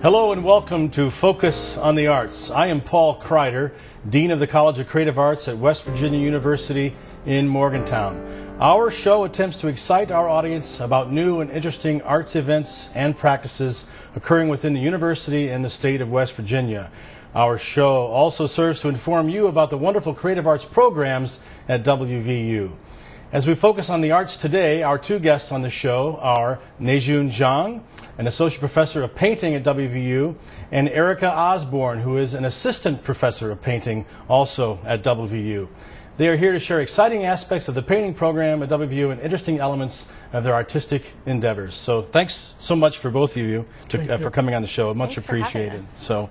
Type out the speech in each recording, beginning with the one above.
Hello and welcome to Focus on the Arts. I am Paul Kreider, Dean of the College of Creative Arts at West Virginia University in Morgantown. Our show attempts to excite our audience about new and interesting arts events and practices occurring within the university and the state of West Virginia. Our show also serves to inform you about the wonderful creative arts programs at WVU. As we focus on the arts today, our two guests on the show are Nejun Zhang, an associate professor of painting at WVU, and Erica Osborne, who is an assistant professor of painting also at WVU. They are here to share exciting aspects of the painting program at WVU and interesting elements of their artistic endeavors. So thanks so much for both of you for coming on the show. Much appreciated. So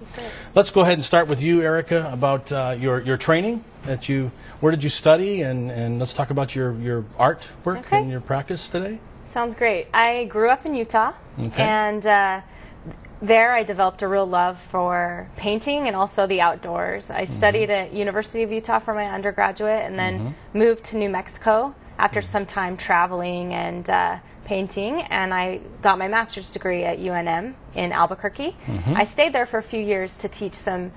let's go ahead and start with you, Erica, about your training. Where did you study? And let's talk about your art work and your practice today. Sounds great. I grew up in Utah, and there I developed a real love for painting and also the outdoors. I studied at University of Utah for my undergraduate and then moved to New Mexico after some time traveling and painting, and I got my master's degree at UNM in Albuquerque. I stayed there for a few years to teach some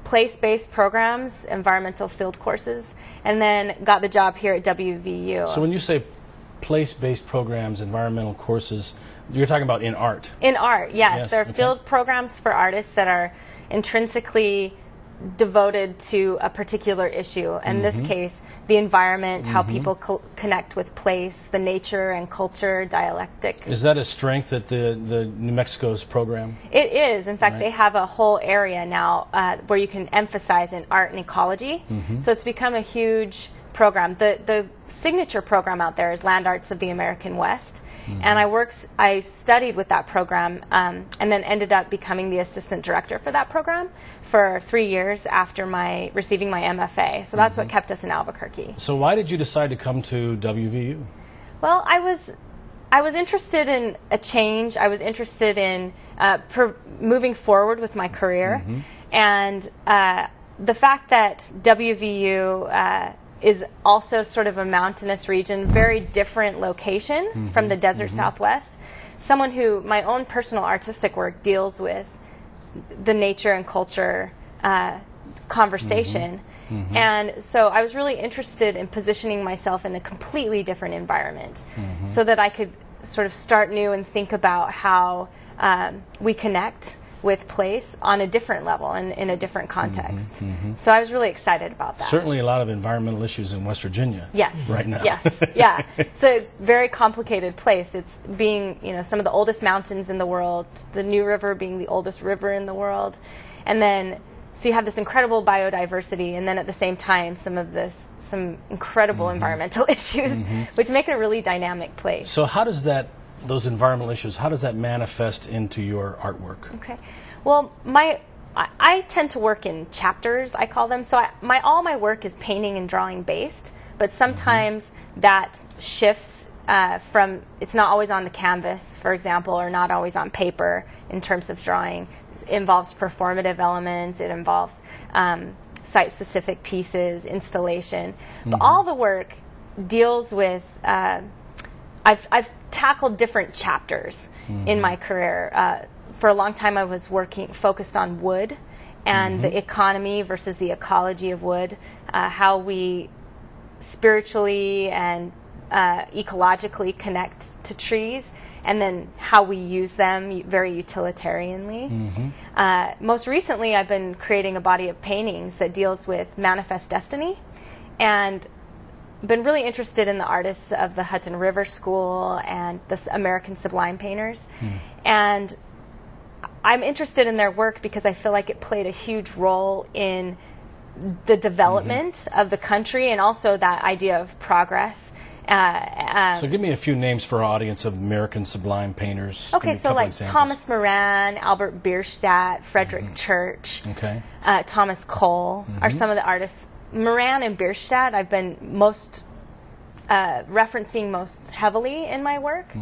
place-based programs, environmental field courses, and then got the job here at WVU. So when you say place-based programs, environmental courses, you're talking about in art? In art, yes. There are field programs for artists that are intrinsically devoted to a particular issue. In this case, the environment, how people connect with place, the nature and culture, dialectic. Is that a strength at the New Mexico's program? It is. In fact, they have a whole area now where you can emphasize in art and ecology. So it's become a huge program. The signature program out there is Land Arts of the American West. And I studied with that program and then ended up becoming the assistant director for that program for 3 years after receiving my MFA. So that's what kept us in Albuquerque. So why did you decide to come to WVU? Well, I was interested in a change. I was interested in moving forward with my career. And the fact that WVU is also sort of a mountainous region, very different location from the desert Southwest. Someone who, my own personal artistic work deals with the nature and culture conversation. And so I was really interested in positioning myself in a completely different environment so that I could sort of start new and think about how we connect with place on a different level and in a different context. So I was really excited about that. Certainly a lot of environmental issues in West Virginia right now. Yes, yeah. It's a very complicated place. It's being, some of the oldest mountains in the world, the New River being the oldest river in the world. And then, so you have this incredible biodiversity, and then at the same time, some incredible environmental issues, which make it a really dynamic place. So how does those environmental issues, how does that manifest into your artwork? Okay. Well, I tend to work in chapters, I call them. So all my work is painting and drawing based, but sometimes that shifts from, it's not always on the canvas, for example, or not always on paper in terms of drawing. It involves performative elements, it involves site-specific pieces, installation. But all the work deals with, I've tackled different chapters in my career. For a long time I was focused on wood and the economy versus the ecology of wood, how we spiritually and ecologically connect to trees, and then how we use them very utilitarianly. Most recently I've been creating a body of paintings that deals with manifest destiny, and been really interested in the artists of the Hudson River School and the American Sublime Painters. And I'm interested in their work because I feel like it played a huge role in the development of the country and also that idea of progress. So give me a few names for our audience of American Sublime Painters. Okay, so like examples. Thomas Moran, Albert Bierstadt, Frederick Church, Thomas Cole are some of the artists. Moran and Bierstadt I've been referencing most heavily in my work.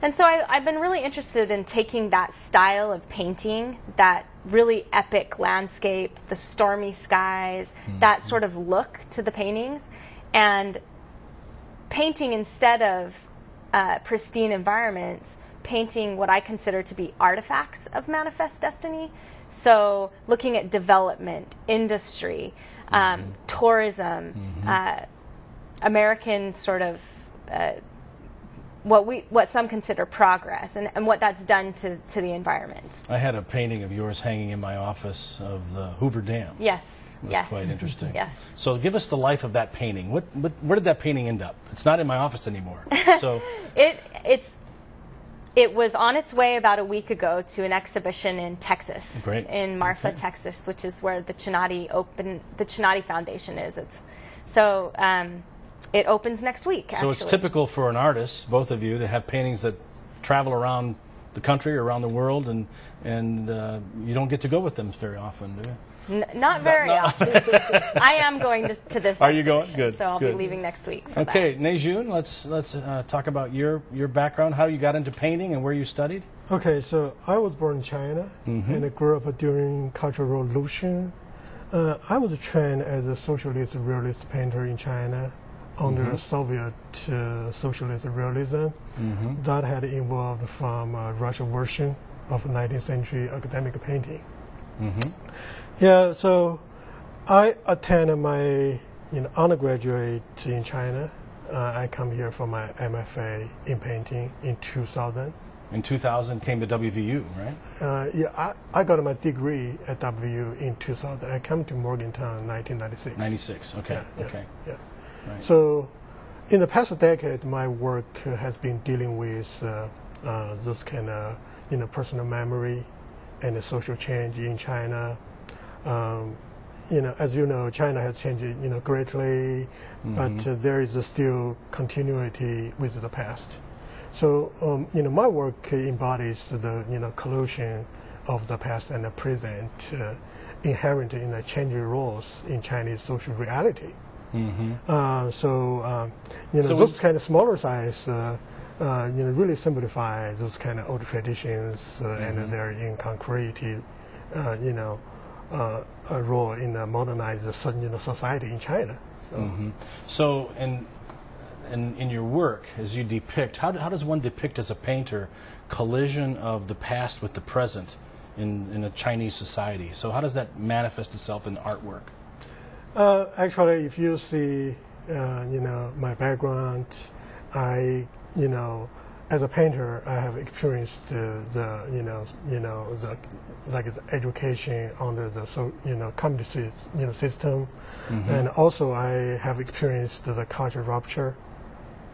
And so I've been really interested in taking that style of painting, that really epic landscape, the stormy skies, that sort of look to the paintings, and painting instead of pristine environments, painting what I consider to be artifacts of manifest destiny. So looking at development, industry, tourism, American sort of what some consider progress, and what that's done to the environment. I had a painting of yours hanging in my office of the Hoover Dam. Yes. It was quite interesting. Yes. So give us the life of that painting. Where did that painting end up? It's not in my office anymore. So it was on its way about a week ago to an exhibition in Texas, Great. in Marfa, Texas, which is where the Chinati Foundation is. It opens next week. So it's typical for an artist, both of you, to have paintings that travel around the country or around the world, and you don't get to go with them very often, do you? Not very often. I am going to this. Are you going? Good. So I'll good. be leaving next week. For okay, that. Neijun, let's talk about your background, how you got into painting, and where you studied. Okay, so I was born in China, and I grew up during Cultural Revolution. I was trained as a socialist realist painter in China under Soviet socialist realism. That had evolved from a Russian version of 19th century academic painting. Yeah, so I attended my undergraduate in China. I come here for my MFA in painting in 2000. In 2000, came to WVU, right? Yeah, I got my degree at WVU in 2000. I came to Morgantown in 1996. 96, okay, Yeah, okay. Yeah. Right. So in the past decade, my work has been dealing with those kind of personal memory and the social change in China. As you know, China has changed greatly, but there is still continuity with the past. So my work embodies the collusion of the past and the present, inherent in the changing roles in Chinese social reality. So those kind of smaller size, really simplify those kind of old traditions and their inconcrete, a role in a modernized society in China. So in your work, as you depict, how does one depict as a painter collision of the past with the present in a Chinese society? So how does that manifest itself in artwork? Actually, if you see, my background, as a painter, I have experienced the education under the communist system, and also I have experienced the cultural rupture,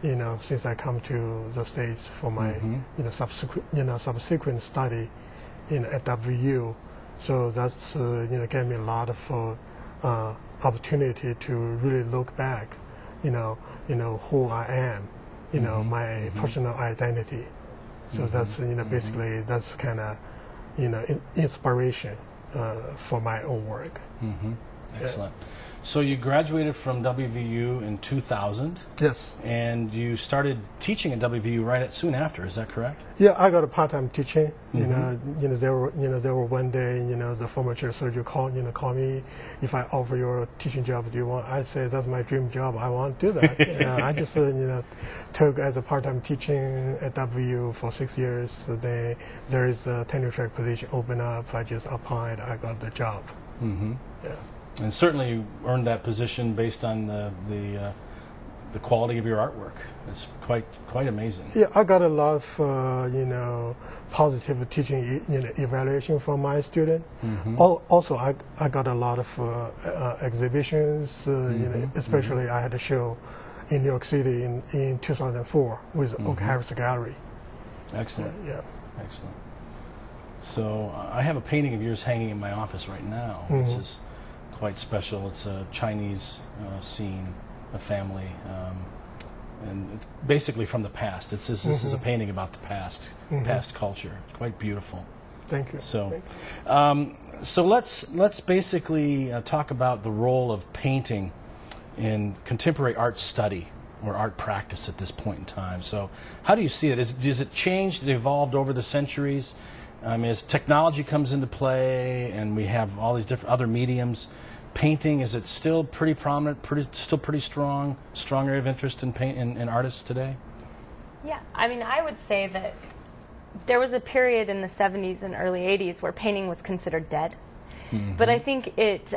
since I come to the States for my subsequent study at WVU. So that's gave me a lot of opportunity to really look back, who I am, my personal identity. So that's basically that's kind of inspiration for my own work. Excellent. So you graduated from WVU in 2000. Yes. And you started teaching at WVU soon after. Is that correct? Yeah, I got a part-time teaching. There were one day, the former chair surgeon called me, if I offer you a teaching job, do you want? I said that's my dream job. I want to do that. I just took as a part-time teaching at WVU for 6 years. So there is a tenure track position open up. I just applied. I got the job. Yeah. And certainly you earned that position based on the quality of your artwork. It's quite amazing. Yeah, I got a lot of positive teaching evaluation from my student. Also, I got a lot of exhibitions. Especially I had a show in New York City in 2004 with Oak Harris Gallery. Excellent. Yeah. Excellent. So I have a painting of yours hanging in my office right now, which is quite special. It's a Chinese scene, a family, and it's basically from the past. This is a painting about the past, past culture. It's quite beautiful. Thank you. So, so let's basically talk about the role of painting in contemporary art study or art practice at this point in time. So, how do you see it? Is it changed? It evolved over the centuries? As technology comes into play, and we have all these different other mediums, painting, is it still pretty prominent, still pretty strong area of interest in artists today? Yeah, I would say that there was a period in the 70s and early 80s where painting was considered dead. But I think it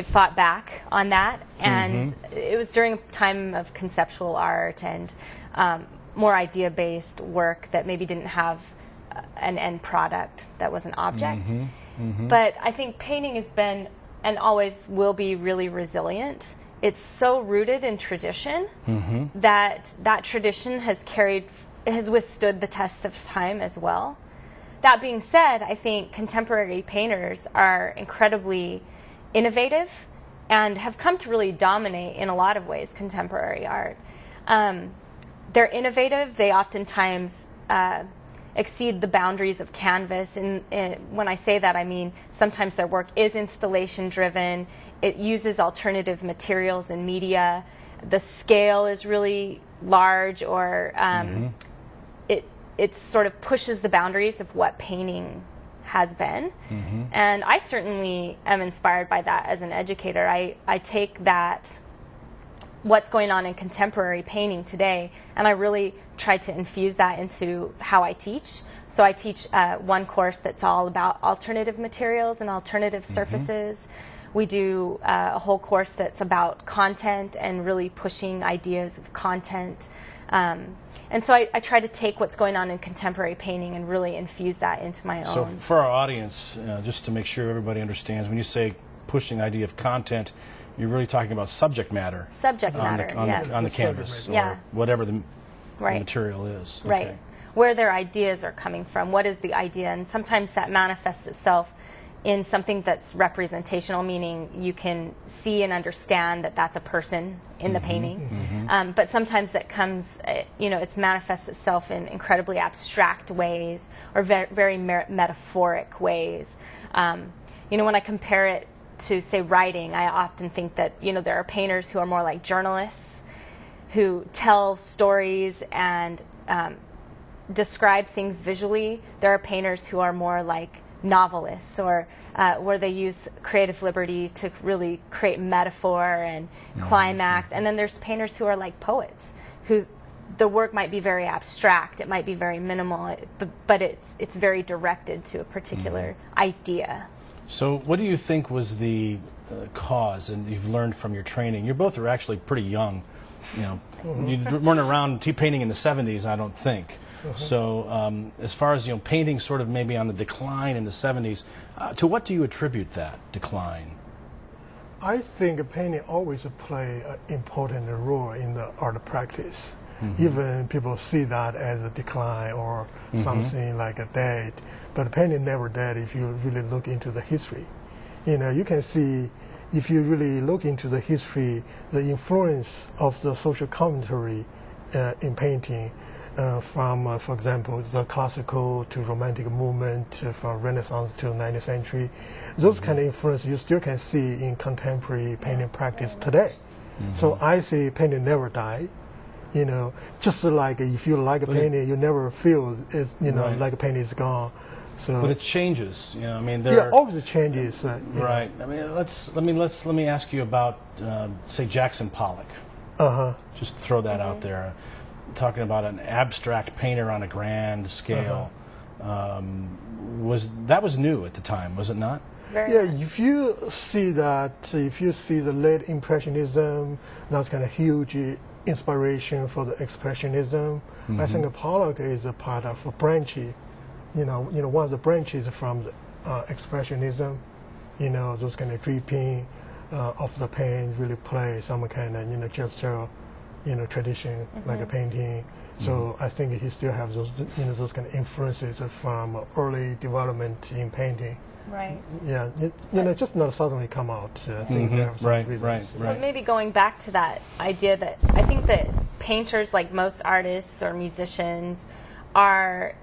fought back on that, and it was during a time of conceptual art and more idea-based work that maybe didn't have an end product that was an object. But I think painting has been and always will be really resilient. It's so rooted in tradition that tradition has withstood the test of time as well. That being said, I think contemporary painters are incredibly innovative and have come to really dominate in a lot of ways contemporary art. They're innovative. They oftentimes exceed the boundaries of canvas. And when I say that, I mean sometimes their work is installation driven. It uses alternative materials and media. The scale is really large, or it sort of pushes the boundaries of what painting has been. And I certainly am inspired by that as an educator. I take that, what's going on in contemporary painting today, and I really try to infuse that into how I teach. So I teach one course that's all about alternative materials and alternative surfaces. We do a whole course that's about content and really pushing ideas of content. And so I try to take what's going on in contemporary painting and really infuse that into my own. So for our audience, just to make sure everybody understands, when you say pushing the idea of content, you're really talking about subject matter. Subject matter, yes. On the canvas, Yeah. or whatever the Right. material is. Right. Okay. Where their ideas are coming from. What is the idea? And sometimes that manifests itself in something that's representational, meaning you can see and understand that that's a person in the painting. But sometimes that comes, it manifests itself in incredibly abstract ways or very metaphoric ways. When I compare it to, say, writing, I often think that, there are painters who are more like journalists who tell stories and describe things visually. There are painters who are more like novelists, or where they use creative liberty to really create metaphor and climax. And then there's painters who are like poets, who the work might be very abstract, it might be very minimal, but it's very directed to a particular idea. So what do you think was the cause, and you've learned from your training? You both are actually pretty young. You weren't around painting in the 70s, I don't think. So as far as painting sort of maybe on the decline in the 70s, to what do you attribute that decline? I think painting always play an important role in the art practice. Even people see that as a decline or something like a dead, but painting never dead if you really look into the history. You can see, if you really look into the history, the influence of the social commentary in painting, from, for example, the classical to romantic movement, from Renaissance to the 19th century. Those kind of influence you still can see in contemporary painting practice today. So I say painting never died. Just like if you like a painting, you never feel it's, like a painting is gone. So, but it changes. Always changes. Right. I mean, let me ask you about say Jackson Pollock. Just throw that out there. Talking about an abstract painter on a grand scale. That was new at the time, was it not? If you see the late Impressionism, that's kind of huge inspiration for the Expressionism. I think Pollock is a part of a branch, one of the branches from the Expressionism. Those kind of dripping of the paint really play some kind of gesture, tradition like a painting. So I think he still has those, those kind of influences from early development in painting. Right. Yeah, just not suddenly come out. I think there are some reasons. Right. But maybe going back to that idea that I think that painters, like most artists or musicians, are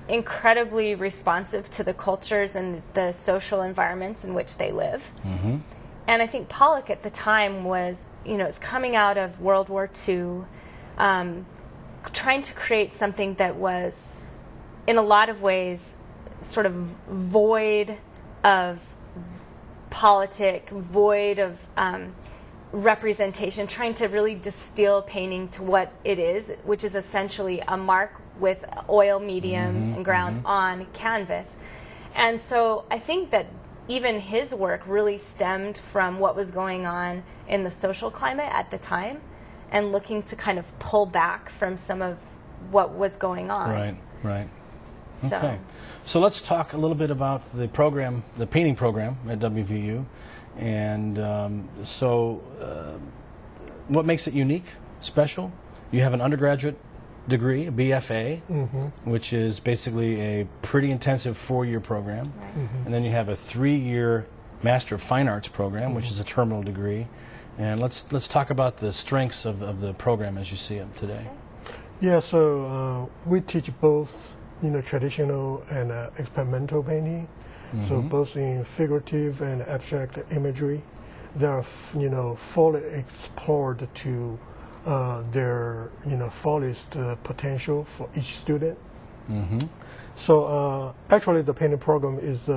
incredibly responsive to the cultures and the social environments in which they live. And I think Pollock at the time was, was coming out of World War II, trying to create something that was, in a lot of ways, sort of void of politic, void of representation, trying to really distill painting to what it is, which is essentially a mark with oil medium and ground on canvas. And so I think that even his work really stemmed from what was going on in the social climate at the time, and looking to kind of pull back from some of what was going on. Right, right. So. Okay. So let's talk a little bit about the program, the painting program at WVU. And what makes it unique, special? You have an undergraduate degree, a BFA, which is basically a pretty intensive 4-year program. Right. And then you have a 3-year Master of Fine Arts program, which is a terminal degree. And let's talk about the strengths of the program as you see them today. Yeah, so we teach both, traditional and experimental painting. So both in figurative and abstract imagery, they are, fully explored to their, fullest potential for each student. So actually, the painting program is,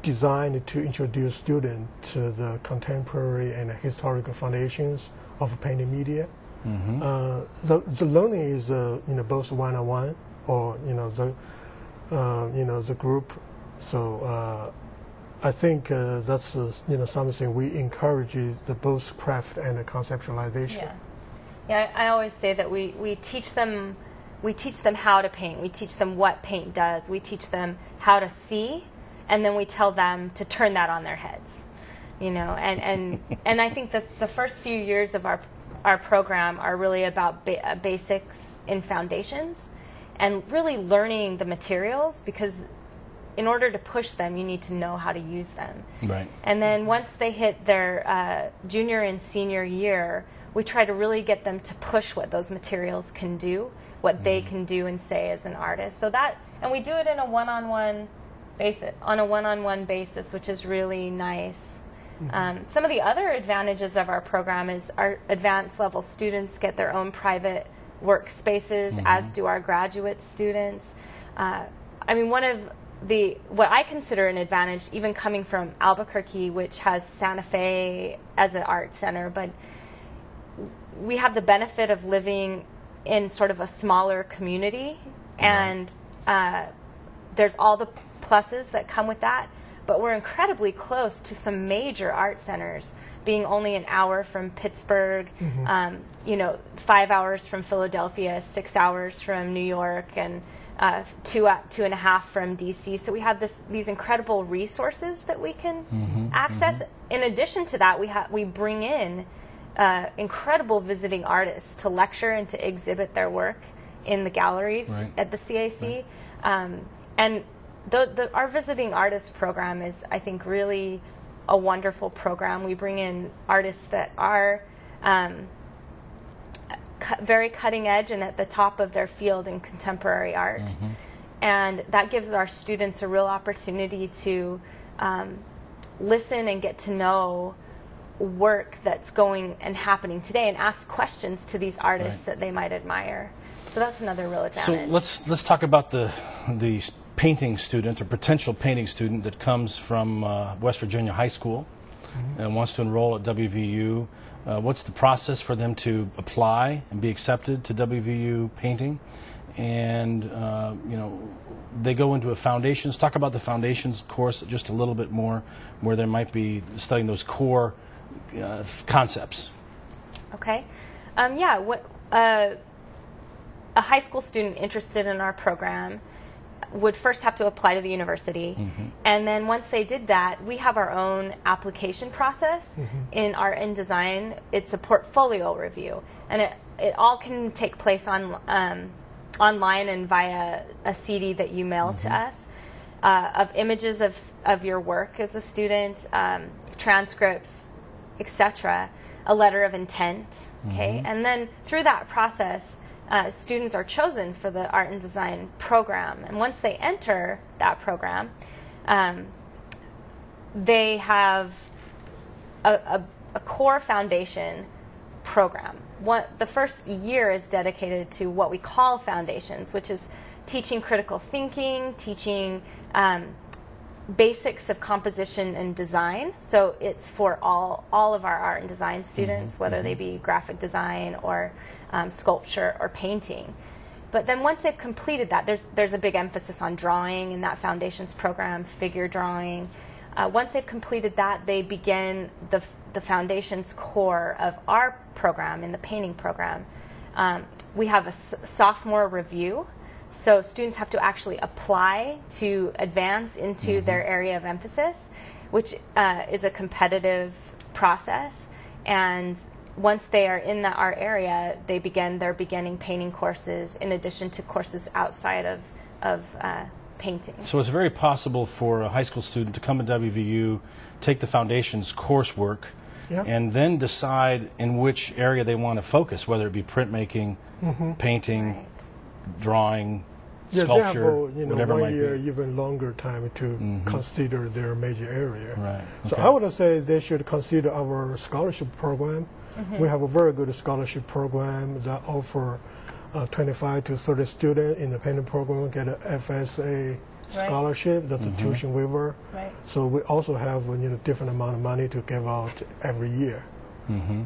designed to introduce students to the contemporary and historical foundations of painting media. The learning is, both one-on-one or, the group. So I think that's, something we encourage the both craft and the conceptualization. Yeah. Yeah, I always say that we teach them how to paint. We teach them what paint does. We teach them how to see, and then we tell them to turn that on their heads. And I think that the first few years of our program are really about basics in foundations, and really learning the materials, because in order to push them, you need to know how to use them. Right. And then once they hit their junior and senior year, we try to really get them to push what those materials can do, what they can do and say as an artist. So that, and we do it in a one-on-one basis, which is really nice. Some of the other advantages of our program is our advanced level students get their own private workspaces, as do our graduate students. What I consider an advantage, even coming from Albuquerque, which has Santa Fe as an art center, but we have the benefit of living in sort of a smaller community, and there's all the pluses that come with that, but we're incredibly close to some major art centers, being only an hour from Pittsburgh, 5 hours from Philadelphia, 6 hours from New York, and 2.5 from DC. So we have these incredible resources that we can access. In addition to that, we bring in incredible visiting artists to lecture and to exhibit their work in the galleries at the CAC. And our visiting artist program is, I think, really a wonderful program. We bring in artists that are very cutting edge and at the top of their field in contemporary art. And that gives our students a real opportunity to listen and get to know work that's going and happening today, and ask questions to these artists that they might admire. So that's another real advantage. So let's talk about the painting student or potential painting student that comes from West Virginia High School and wants to enroll at WVU. What's the process for them to apply and be accepted to WVU painting? And they go into a foundations. Talk about the foundations course just a little bit more, where they might be studying those core concepts. Okay. A high school student interested in our program would first have to apply to the university, and then once they did that, we have our own application process in art and design. It's a portfolio review, and it all can take place online and via a CD that you mail to us of images of your work as a student, transcripts, etc., a letter of intent. Okay, and then through that process, students are chosen for the art and design program, and once they enter that program, they have a core foundation program. The first year is dedicated to what we call foundations, which is teaching critical thinking, teaching basics of composition and design. So it's for all of our art and design students, whether they be graphic design or sculpture or painting. But then once they've completed that, there's a big emphasis on drawing in that foundations program, figure drawing. Once they've completed that, they begin the foundations core of our program in the painting program. We have a sophomore review, so students have to actually apply to advance into their area of emphasis, which is a competitive process. And once they are in our area, they begin their beginning painting courses in addition to courses outside of painting. So it's very possible for a high school student to come to WVU, take the foundations coursework, and then decide in which area they want to focus, whether it be printmaking, painting, drawing, sculpture, they have whatever it might 1 year, be. even longer time to consider their major area. Right. So I would say they should consider our scholarship program. We have a very good scholarship program that offer 25 to 30 students in the painting program get an FSA scholarship. That's a tuition waiver. Right. So we also have different amount of money to give out every year.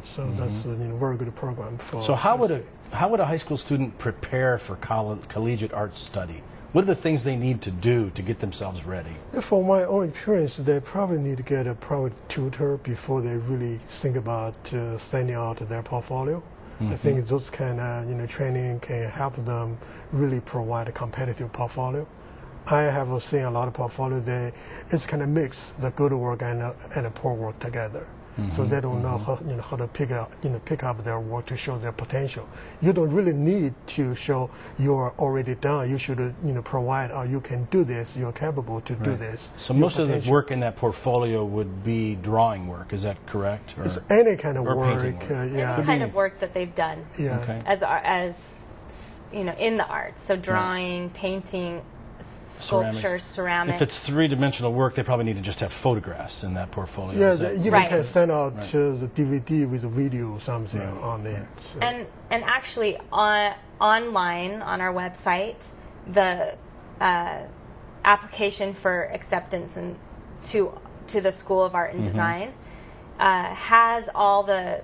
So that's a very good program for. So how would a high school student prepare for collegiate arts study? What are the things they need to do to get themselves ready? From my own experience, they probably need to get a private tutor before they really think about sending out their portfolio. I think those kind of training can help them really provide a competitive portfolio. I have seen a lot of portfolio. It's kind of mix the good work and the poor work together. So they don't know how to pick up their work to show their potential. You don't really need to show you're already done. You should provide, or you can do this. You're capable to do this. So most of the work in that portfolio would be drawing work. Is that correct? Or, it's any kind of work. Any kind of work that they've done. Yeah. Okay. As in the arts. So drawing, painting, sculpture, ceramics. If it's three-dimensional work, they probably need to just have photographs in that portfolio. Yeah, you can send out the DVD with a video or something on it. So. And actually, online on our website, the application for acceptance to the School of Art and Design has all the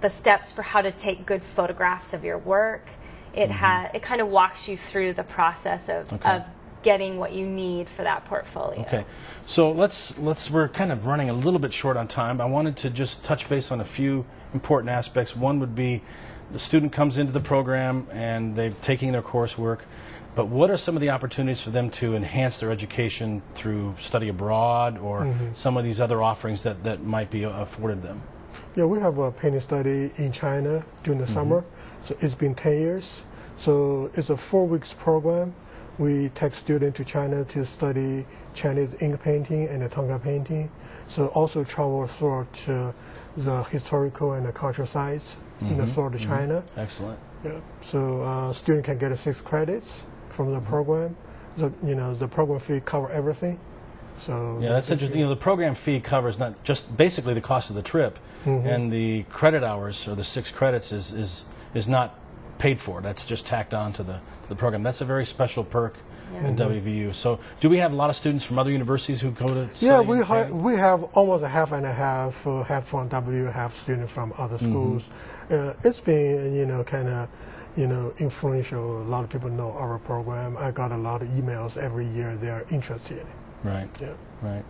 steps for how to take good photographs of your work. It kind of walks you through the process of getting what you need for that portfolio. Okay, so we're kind of running a little bit short on time. I wanted to just touch base on a few important aspects. One would be the student comes into the program and they're taking their coursework, but what are some of the opportunities for them to enhance their education through study abroad or some of these other offerings that might be afforded them? Yeah, we have a painting study in China during the summer. So it's been 10 years. So it's a 4 weeks program. We take students to China to study Chinese ink painting and the Tonga painting. So also travel throughout the historical and the cultural sites throughout China. Excellent. Yeah. So students can get 6 credits from the program. The program fee cover everything. So yeah, that's interesting. The program fee covers not just basically the cost of the trip, and the credit hours or the 6 credits is not paid for. That's just tacked on to the program. That's a very special perk in WVU. So do we have a lot of students from other universities who go to study? Yeah, we have almost a half and a half from WVU, half students from other schools. It's been kind of influential. A lot of people know our program. I got a lot of emails every year. They're interested in it. Right. Yeah. Right.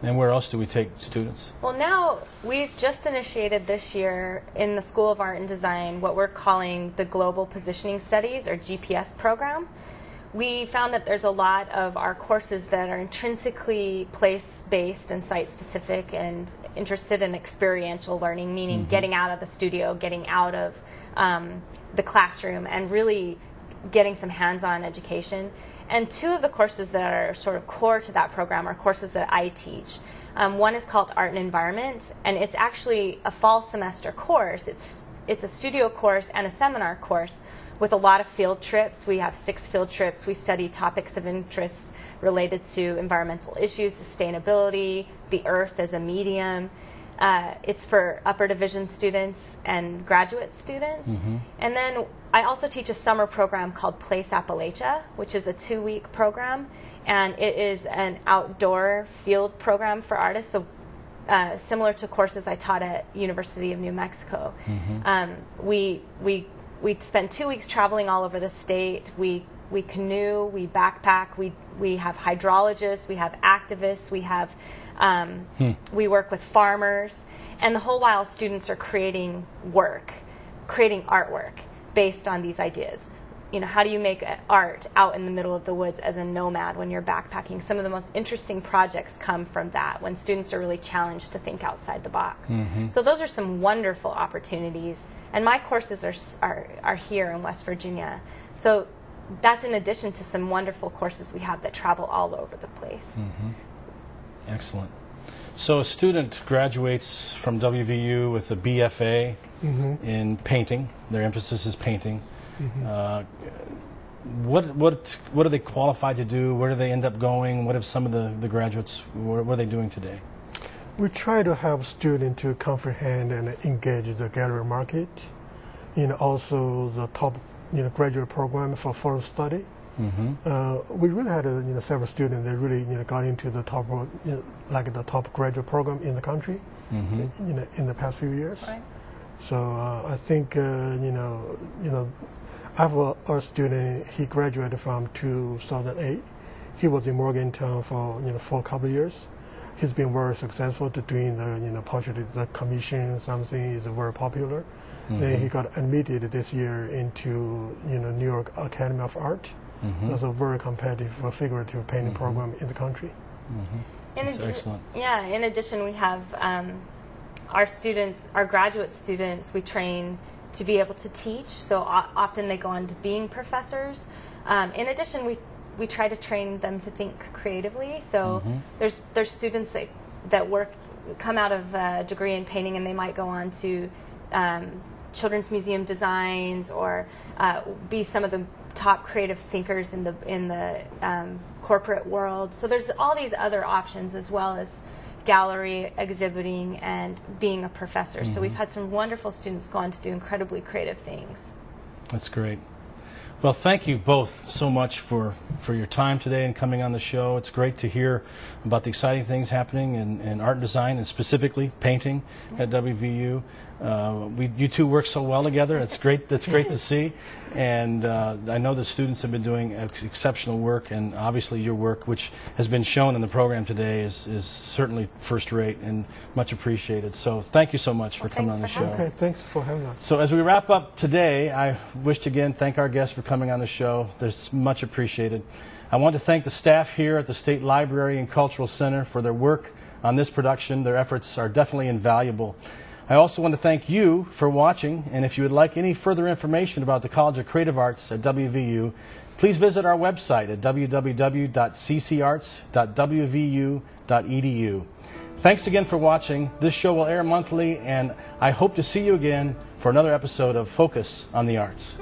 And where else do we take students? Well, now we've just initiated this year in the School of Art and Design what we're calling the Global Positioning Studies, or GPS program. We found that there's a lot of our courses that are intrinsically place-based and site-specific and interested in experiential learning, meaning getting out of the studio, getting out of the classroom, and really getting some hands-on education. And 2 of the courses that are sort of core to that program are courses that I teach. One is called Art and Environment, and it's actually a fall semester course. It's a studio course and a seminar course with a lot of field trips. We have 6 field trips. We study topics of interest related to environmental issues, sustainability, the earth as a medium. It's for upper division students and graduate students. And then I also teach a summer program called Place Appalachia, which is a 2-week program, and it is an outdoor field program for artists, so similar to courses I taught at University of New Mexico. We we spend 2 weeks traveling all over the state. We canoe, we backpack, we have hydrologists, we have activists, we have we work with farmers, and the whole while students are creating artwork based on these ideas. You know, how do you make art out in the middle of the woods as a nomad when you're backpacking? Some of the most interesting projects come from that, when students are really challenged to think outside the box. So those are some wonderful opportunities, and my courses are here in West Virginia. So that's in addition to some wonderful courses we have that travel all over the place. Excellent. So a student graduates from WVU with a BFA in painting. Their emphasis is painting. What are they qualified to do? Where do they end up going? What have some of the graduates, what are they doing today? We try to help students to comprehend and engage the gallery market, also the top graduate program for further study. We really had several students that really got into the top like the top graduate program in the country in the past few years. Right. So I think I have a student. He graduated from 2008. He was in Morgantown for for a couple of years. He's been very successful to doing the portrait, the commission, something is very popular. Then he got admitted this year into New York Academy of Art. That's a very competitive figurative painting program in the country. That's excellent. Yeah. In addition, we have our students, our graduate students. We train to be able to teach. So often they go on to being professors. In addition, we try to train them to think creatively. So there's students that come out of a degree in painting, and they might go on to children's museum designs or be some of the top creative thinkers in the corporate world. So there's all these other options, as well as gallery, exhibiting, and being a professor. So we've had some wonderful students go on to do incredibly creative things. That's great. Well, thank you both so much for your time today and coming on the show. It's great to hear about the exciting things happening in art and design, and specifically painting at WVU. You two work so well together. It's great. That's great to see. And I know the students have been doing exceptional work, and obviously your work, which has been shown in the program today, is certainly first rate and much appreciated. So thank you so much for coming on the show. Okay, thanks for having us. So as we wrap up today, I wish to again thank our guests for coming on the show. They're much appreciated. I want to thank the staff here at the State Library and Cultural Center for their work on this production. Their efforts are definitely invaluable. I also want to thank you for watching, and if you would like any further information about the College of Creative Arts at WVU, please visit our website at www.ccarts.wvu.edu. Thanks again for watching. This show will air monthly, and I hope to see you again for another episode of Focus on the Arts.